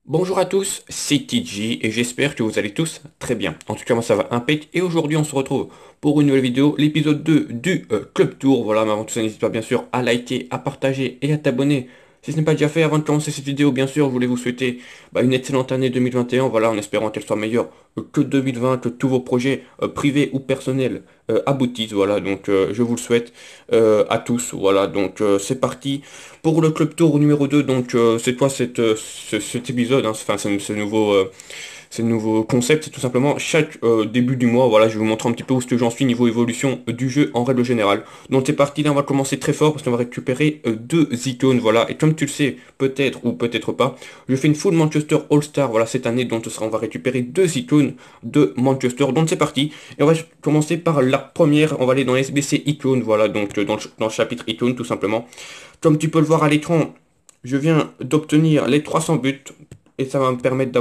Bonjour à tous, c'est TG et j'espère que vous allez tous très bien. En tout cas, moi ça va impec et aujourd'hui on se retrouve pour une nouvelle vidéo, l'épisode 2 du Club Tour. Voilà, mais avant tout ça, n'hésite pas bien sûr à liker, à partager et à t'abonner si ce n'est pas déjà fait. Avant de commencer cette vidéo, bien sûr, je voulais vous souhaiter une excellente année 2021, voilà, en espérant qu'elle soit meilleure que 2020, que tous vos projets privés ou personnels aboutissent. Voilà, donc je vous le souhaite à tous. Voilà, donc c'est parti pour le Club Tour numéro 2. Donc c'est quoi cet épisode, hein, enfin ce nouveau concept, c'est tout simplement chaque début du mois, voilà, je vais vous montrer un petit peu où est-ce que j'en suis niveau évolution du jeu en règle générale. Donc c'est parti, là on va commencer très fort parce qu'on va récupérer deux icônes, voilà, et comme tu le sais, peut-être ou peut-être pas, je fais une full Manchester All-Star, voilà, cette année, donc on va récupérer deux icônes de Manchester, donc c'est parti, et on va commencer par la première, on va aller dans SBC icône, voilà, donc dans le chapitre icône tout simplement. Comme tu peux le voir à l'écran, je viens d'obtenir les 300 buts et ça va me permettre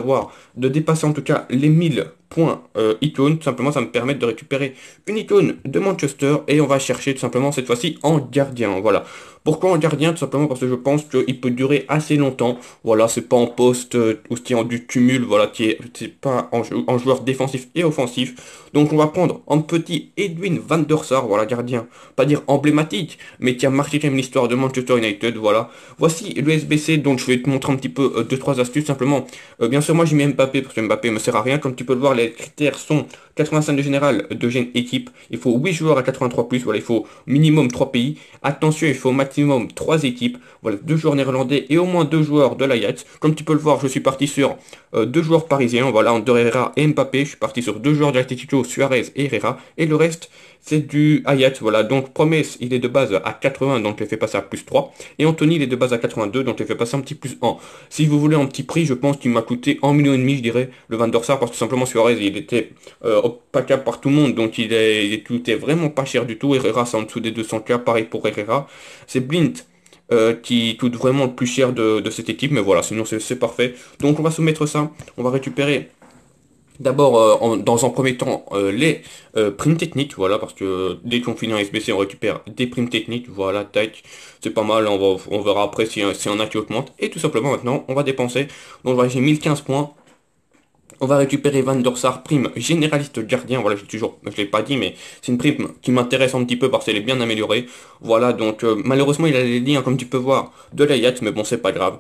de dépasser en tout cas les 1000 points icônes. Tout simplement, ça va me permettre de récupérer une icône de Manchester et on va chercher tout simplement cette fois-ci en gardien. Voilà. Pourquoi en gardien? Tout simplement parce que je pense qu'il peut durer assez longtemps. Voilà, c'est pas en poste ou qui est en du cumul, voilà, c'est pas en joueur défensif et offensif. Donc on va prendre en petit Edwin van der Sar, voilà, gardien, pas dire emblématique, mais qui a marqué quand même l'histoire de Manchester United, voilà. Voici l'USBC, donc je vais te montrer un petit peu deux trois astuces simplement. Bien sûr, moi j'ai mis Mbappé parce que Mbappé me sert à rien. Comme tu peux le voir, les critères sont 85 de général, de gène équipe. Il faut 8 joueurs à 83 plus. Voilà, il faut minimum 3 pays. Attention, il faut au maximum 3 équipes. Voilà, 2 joueurs néerlandais et au moins 2 joueurs de l'Ajax. Comme tu peux le voir, je suis parti sur 2 joueurs parisiens. Voilà, entre Herrera et Mbappé. Je suis parti sur 2 joueurs de l'Atlético, Suarez et Herrera. Et le reste, c'est du Ajax. Voilà, donc Promesse, il est de base à 80, donc je l'ai fait passer à plus 3. Et Anthony, il est de base à 82, donc je l'ai fait passer un petit plus 1. Si vous voulez un petit prix, je pense qu'il m'a coûté 1,5 million, je dirais, le Van der Sar, parce que simplement Suarez, il était opacable par tout le monde, donc il coûtait vraiment pas cher du tout. Herrera, c'est en dessous des 200K, pareil pour Herrera. C'est Blind qui coûte vraiment le plus cher de cette équipe, mais voilà, sinon c'est parfait. Donc on va soumettre ça, on va récupérer d'abord, dans un premier temps, les primes techniques, voilà, parce que dès qu'on finit en SBC, on récupère des primes techniques, voilà, tac, c'est pas mal, on verra après si on a qui augmente, et tout simplement maintenant, on va dépenser, donc voilà, j'ai 1015 points, on va récupérer Van der Sar, prime généraliste gardien. Voilà, je l'ai pas dit, mais c'est une prime qui m'intéresse un petit peu parce qu'elle est bien améliorée. Voilà, donc malheureusement, il a les liens, comme tu peux voir, de l'Ajax, mais bon, c'est pas grave.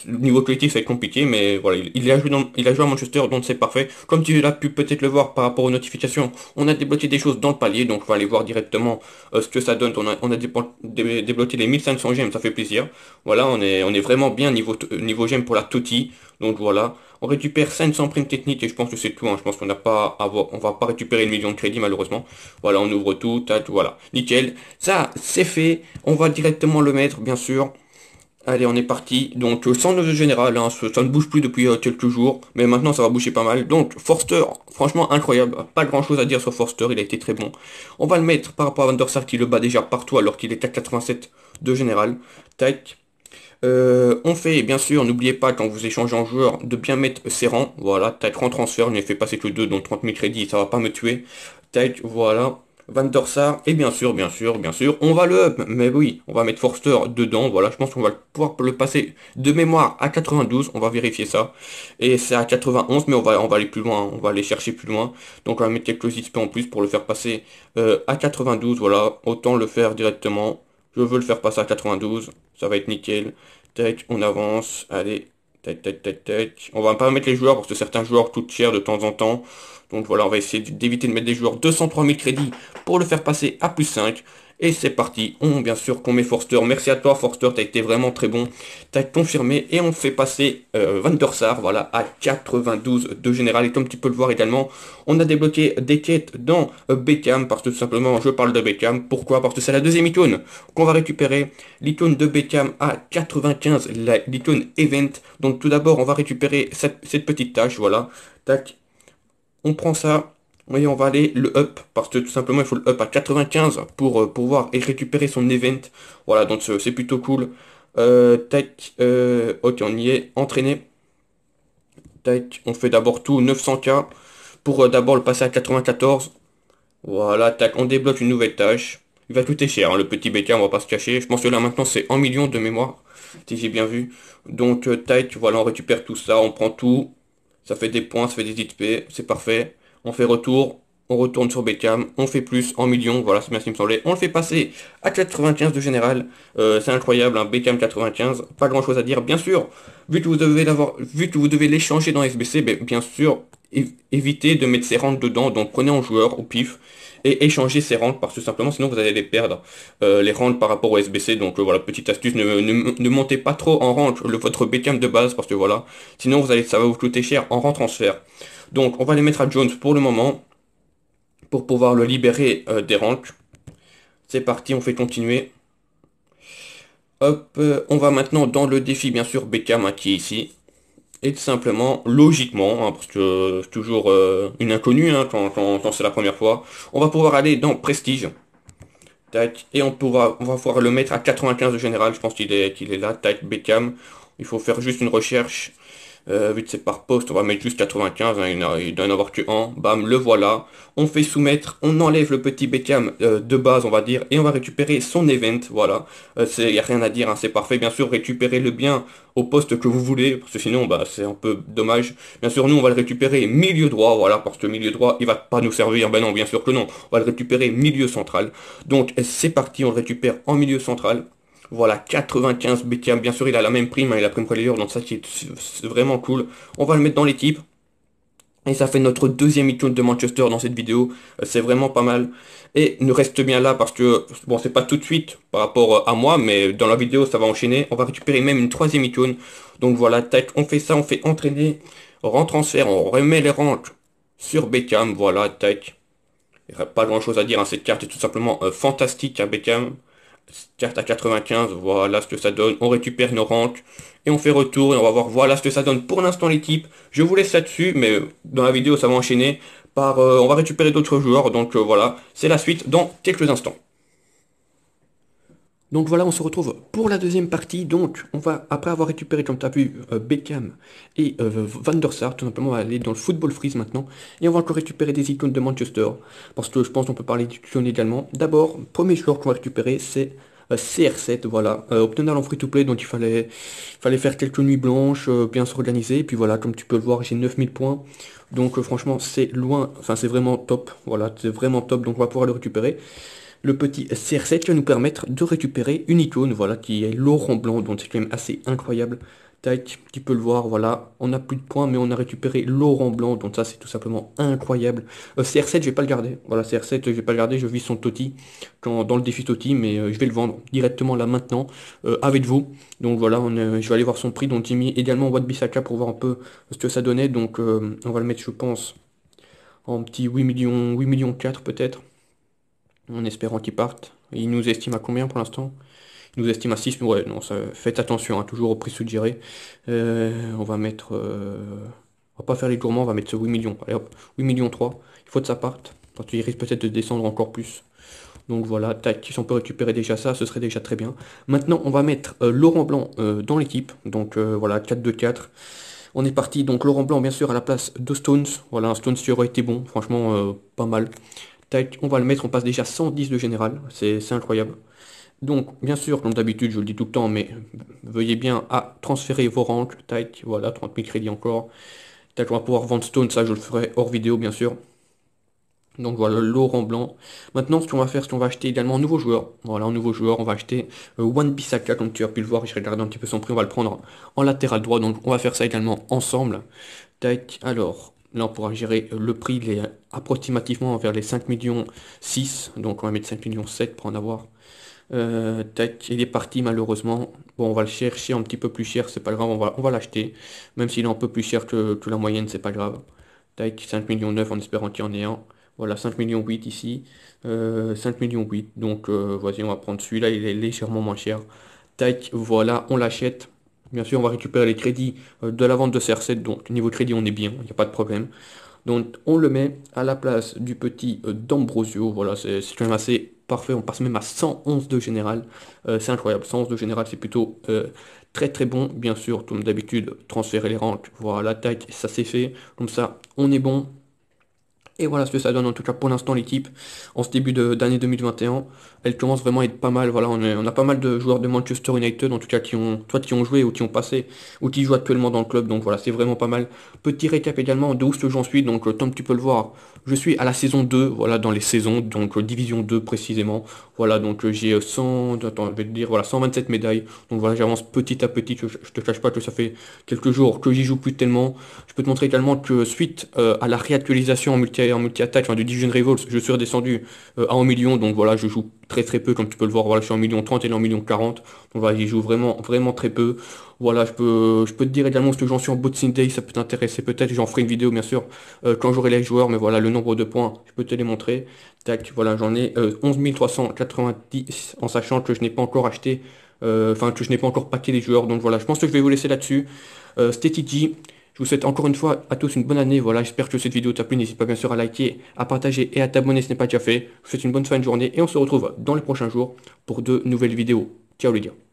Niveau collectif, c'est compliqué, mais voilà, il a joué à Manchester, donc c'est parfait. Comme tu l'as pu peut-être le voir par rapport aux notifications, on a débloqué des choses dans le palier, donc on va aller voir directement ce que ça donne. On a débloqué les 1500 gemmes, ça fait plaisir. Voilà, on est vraiment bien niveau gemmes pour la Totti. Donc voilà. On récupère 500 primes techniques et je pense que c'est tout, hein. Je pense qu'on n'a pas à avoir, on va pas récupérer le million de crédits malheureusement. Voilà, on ouvre tout, tac, voilà. Nickel. Ça, c'est fait. On va directement le mettre, bien sûr. Allez, on est parti. Donc, sans neveu général, hein, ça ne bouge plus depuis quelques jours, mais maintenant ça va bouger pas mal. Donc, Forster, franchement incroyable. Pas grand chose à dire sur Forster, il a été très bon. On va le mettre par rapport à Van der Sar qui le bat déjà partout alors qu'il est à 87 de général. Tac. On fait, bien sûr, n'oubliez pas quand vous échangez en joueur de bien mettre ses rangs. Voilà, tac, rang transfert, je n'ai fait passer que 2, donc 30 000 crédits, ça va pas me tuer. Tac, voilà. Van der Sar, et bien sûr, on va le up, mais oui, on va mettre Forster dedans, voilà, je pense qu'on va pouvoir le passer de mémoire à 92, on va vérifier ça, et c'est à 91, mais on va aller plus loin, on va aller chercher plus loin, donc on va mettre quelques XP en plus pour le faire passer à 92, voilà, autant le faire directement, je veux le faire passer à 92, ça va être nickel. Tac, on avance. Allez. Tac, tac, tac, tac. On va pas mettre les joueurs parce que certains joueurs coûtent cher de temps en temps. Donc voilà, on va essayer d'éviter de mettre des joueurs 203 000 crédits pour le faire passer à plus 5. Et c'est parti. Bien sûr qu'on met Forster. Merci à toi Forster, t'as été vraiment très bon. T'as confirmé et on fait passer Van der Sar, voilà, à 92 de général. Et comme tu peux le voir également, on a débloqué des quêtes dans Beckham parce que tout simplement je parle de Beckham. Pourquoi? Parce que c'est la deuxième icône qu'on va récupérer. L'icône de Beckham à 95, l'icône Event. Donc tout d'abord, on va récupérer cette petite tâche, voilà. Tac, on prend ça. Et on va aller le up, parce que tout simplement il faut le up à 95 pour pouvoir récupérer son event. Voilà, donc c'est plutôt cool. Tac, ok, on y est, entraîné. Tac, on fait d'abord tout 900K pour d'abord le passer à 94. Voilà, tac, on débloque une nouvelle tâche. il va coûter cher, hein, le petit Beckham, on va pas se cacher. Je pense que là maintenant c'est 1 million de mémoire, si j'ai bien vu. Donc tac, voilà, on récupère tout ça, on prend tout. Ça fait des points, ça fait des XP, c'est parfait. On fait retour, on retourne sur Beckham, on fait plus en millions, voilà, c'est bien ce qui me semblait. On le fait passer à 95 de général. C'est incroyable, un Beckham 95, pas grand chose à dire. Bien sûr, vu que vous devez l'avoir, vu que vous devez l'échanger dans SBC, ben, bien sûr, évitez de mettre ses rentes dedans, donc prenez un joueur au pif et échangez ses rentes parce que simplement sinon vous allez les perdre, les rentes par rapport au SBC. Donc voilà, petite astuce, ne montez pas trop en rente votre Beckham de base parce que voilà, sinon ça va vous coûter cher en rente transfert. Donc on va les mettre à Jones pour le moment pour pouvoir le libérer des rentes. C'est parti, on fait continuer. Hop, on va maintenant dans le défi bien sûr Beckham, hein, qui est ici. Et tout simplement, logiquement, hein, parce que c'est toujours une inconnue, hein, quand c'est la première fois, on va pouvoir aller dans Prestige. Tac, et on va pouvoir le mettre à 95 de général, je pense qu'il est là, tac, Beckham. Il faut faire juste une recherche. Vu que c'est par poste, on va mettre juste 95, hein, il doit en avoir que un. Bam, le voilà. On fait soumettre, on enlève le petit Beckham de base, on va dire, et on va récupérer son event, voilà. Il n'y a rien à dire, hein, c'est parfait. Bien sûr, récupérez le bien au poste que vous voulez, parce que sinon, bah, c'est un peu dommage. Bien sûr, nous, on va le récupérer milieu droit, voilà, parce que milieu droit, il va pas nous servir. Ben non, bien sûr que non. On va le récupérer milieu central. Donc, c'est parti, on le récupère en milieu central. Voilà, 95 Beckham. Bien sûr, il a la même prime, hein, il a la prime player, donc ça, c'est vraiment cool. On va le mettre dans l'équipe. Et ça fait notre deuxième icône de Manchester dans cette vidéo. C'est vraiment pas mal. Et ne reste bien là parce que, bon, c'est pas tout de suite par rapport à moi, mais dans la vidéo, ça va enchaîner. On va récupérer même une troisième icône. Donc voilà, tac, on fait ça, on fait entraîner, rang transfert, on remet les ranks sur Beckham. Voilà, tac. Il n'y a pas grand chose à dire, hein. Cette carte est tout simplement fantastique à Beckham. Carte à 95, voilà ce que ça donne. On récupère nos ranks et on fait retour et on va voir voilà ce que ça donne pour l'instant l'équipe. Je vous laisse là-dessus, mais dans la vidéo ça va enchaîner par... on va récupérer d'autres joueurs, donc voilà, c'est la suite dans quelques instants. Donc voilà, on se retrouve pour la deuxième partie. Donc, on va, après avoir récupéré, comme tu as vu, Beckham et Van der Sar, tout simplement, on va aller dans le Football Freeze maintenant. Et on va encore récupérer des icônes de Manchester. Parce que je pense qu'on peut parler d'icônes également. D'abord, premier joueur qu'on va récupérer, c'est CR7, voilà. Obtenir en free-to-play, donc il fallait faire quelques nuits blanches, bien s'organiser. Et puis voilà, comme tu peux le voir, j'ai 9000 points. Donc franchement, c'est loin, enfin c'est vraiment top. Voilà, c'est vraiment top, donc on va pouvoir le récupérer. Le petit CR7 qui va nous permettre de récupérer une icône, voilà, qui est Laurent Blanc, donc c'est quand même assez incroyable. Tac, tu peux le voir, voilà, on n'a plus de points, mais on a récupéré Laurent Blanc, donc ça c'est tout simplement incroyable. CR7, je vais pas le garder, voilà, CR7, je vais pas le garder, je vis son Toti dans le défi Toti, mais je vais le vendre directement là maintenant, avec vous. Donc voilà, je vais aller voir son prix, donc j'ai mis également Wan-Bissaka pour voir un peu ce que ça donnait, donc on va le mettre, je pense, en petit 8 millions, 8 millions 4 peut-être en espérant qu'il parte. Il nous estime à combien pour l'instant? Il nous estime à 6. Ouais, non, ça, faites attention, hein, toujours au prix suggéré. On va mettre... on va pas faire les gourmands, on va mettre ce 8 millions. Allez hop, 8 millions 3. Il faut que ça parte. Parce qu'il risque peut-être de descendre encore plus. Donc voilà, tac, si on peut récupérer déjà ça, ce serait déjà très bien. Maintenant, on va mettre Laurent Blanc dans l'équipe. Donc voilà, 4-2-4. On est parti, donc Laurent Blanc, bien sûr, à la place de Stones. Voilà, un Stones qui aurait été bon, franchement, pas mal. Tac, on va le mettre, on passe déjà 110 de général, c'est incroyable. Donc, bien sûr, comme d'habitude, je le dis tout le temps, mais veuillez bien à transférer vos ranks. Tac, voilà, 30 000 crédits encore. Tac, on va pouvoir vendre Stone, ça je le ferai hors vidéo, bien sûr. Donc voilà, Laurent Blanc. Maintenant, ce qu'on va faire, c'est qu'on va acheter également un nouveau joueur. Voilà, un nouveau joueur, on va acheter Wan-Bissaka, comme tu as pu le voir, j'ai regardé un petit peu son prix, on va le prendre en latéral droit, donc on va faire ça également ensemble. Tac, alors, là on pourra gérer le prix, il est approximativement vers les 5 millions 6, donc on va mettre 5 millions 7 pour en avoir. Tac, il est parti malheureusement. Bon, on va le chercher un petit peu plus cher, c'est pas grave, on va l'acheter. Même s'il est un peu plus cher que la moyenne, c'est pas grave. Tac, 5 millions 9 en espérant qu'il y en ait un. Voilà, 5 millions 8 ici. 5 millions 8. Donc, voici, on va prendre celui-là, il est légèrement moins cher. Tac, voilà, on l'achète. Bien sûr, on va récupérer les crédits de la vente de CR7. Donc, niveau crédit, on est bien, il n'y a pas de problème. Donc, on le met à la place du petit D'Ambrosio. Voilà, c'est quand même assez parfait. On passe même à 111 de général. C'est incroyable. 111 de général, c'est plutôt très très bon. Bien sûr, comme d'habitude, transférer les ranks. Voilà, tac, ça c'est fait. Comme ça, on est bon. Et voilà ce que ça donne en tout cas pour l'instant l'équipe en ce début d'année 2021. Elle commence vraiment à être pas mal. Voilà, on a pas mal de joueurs de Manchester United en tout cas qui ont joué ou qui ont passé ou qui jouent actuellement dans le club. Donc voilà, c'est vraiment pas mal. Petit récap également de où ce que j'en suis. Donc comme tu peux le voir, je suis à la saison 2, voilà, dans les saisons, donc division 2 précisément. Voilà, donc j'ai 100, attends, je vais te dire, voilà, 127 médailles. Donc voilà, j'avance petit à petit. Je te cache pas que ça fait quelques jours que j'y joue plus tellement. Je peux te montrer également que suite à la réactualisation en multi-attaque enfin, de Division Rivals, je suis redescendu à 1 million. Donc voilà, je joue très très peu, comme tu peux le voir. Voilà, je suis en million 30 et en million 40. Donc voilà, j'y joue vraiment, vraiment très peu. Voilà, je peux te dire également ce que j'en suis en Boxing Day, ça peut t'intéresser peut-être. J'en ferai une vidéo bien sûr quand j'aurai les joueurs, mais voilà, le nombre de points, je peux te les montrer. Tac, voilà, j'en ai 11 390 en sachant que je n'ai pas encore acheté, enfin que je n'ai pas encore packé les joueurs. Donc voilà, je pense que je vais vous laisser là-dessus. C'était TG. Je vous souhaite encore une fois à tous une bonne année. Voilà, j'espère que cette vidéo t'a plu. N'hésite pas bien sûr à liker, à partager et à t'abonner si ce n'est pas déjà fait. Je vous souhaite une bonne fin de journée et on se retrouve dans les prochains jours pour de nouvelles vidéos. Ciao les gars.